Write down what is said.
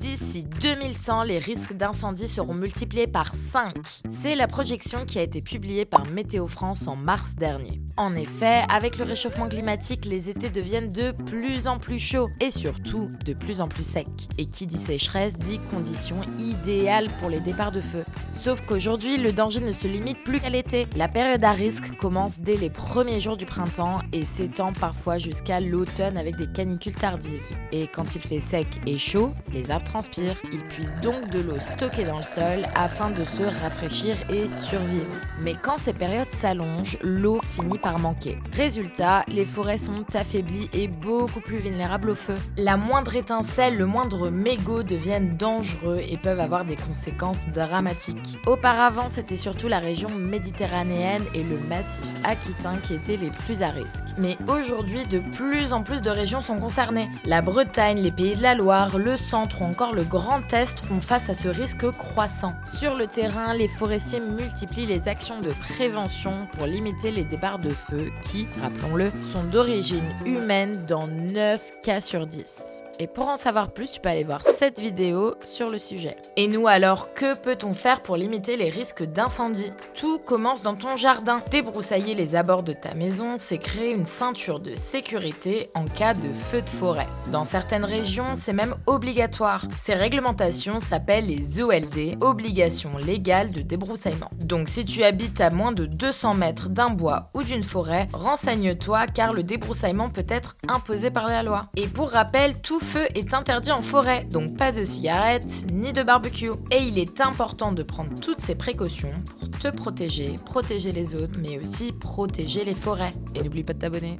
D'ici 2100, les risques d'incendie seront multipliés par 5. C'est la projection qui a été publiée par Météo France en mars dernier. En effet, avec le réchauffement climatique, les étés deviennent de plus en plus chauds et surtout de plus en plus secs. Et qui dit sécheresse dit conditions idéales pour les départs de feu. Sauf qu'aujourd'hui, le danger ne se limite plus qu'à l'été. La période à risque commence dès les premiers jours du printemps et s'étend parfois jusqu'à l'automne avec des canicules tardives. Et quand il fait sec et chaud, les arbres transpirent. Ils puisent donc de l'eau stockée dans le sol afin de se rafraîchir et survivre. Mais quand ces périodes s'allongent, l'eau finit par manquer. Résultat, les forêts sont affaiblies et beaucoup plus vulnérables au feu. La moindre étincelle, le moindre mégot deviennent dangereux et peuvent avoir des conséquences dramatiques. Auparavant, c'était surtout la région méditerranéenne et le massif aquitain qui étaient les plus à risque. Mais aujourd'hui, de plus en plus de régions sont concernées. La Bretagne, les Pays de la Loire, le centre ou encore le Grand Est font face à ce risque croissant. Sur le terrain, les forestiers multiplient les actions de prévention pour limiter les départs de feu qui, rappelons-le, sont d'origine humaine dans 9 cas sur 10. Et pour en savoir plus, tu peux aller voir cette vidéo sur le sujet. Et nous alors, que peut-on faire pour limiter les risques d'incendie ? Tout commence dans ton jardin. Débroussailler les abords de ta maison, c'est créer une ceinture de sécurité en cas de feu de forêt. Dans certaines régions, c'est même obligatoire. Ces réglementations s'appellent les OLD, obligations légales de débroussaillement. Donc si tu habites à moins de 200 mètres d'un bois ou d'une forêt, renseigne-toi car le débroussaillement peut être imposé par la loi. Et pour rappel, tout feu est interdit en forêt, donc pas de cigarettes ni de barbecue. Et il est important de prendre toutes ces précautions pour te protéger les autres, mais aussi protéger les forêts. Et n'oublie pas de t'abonner.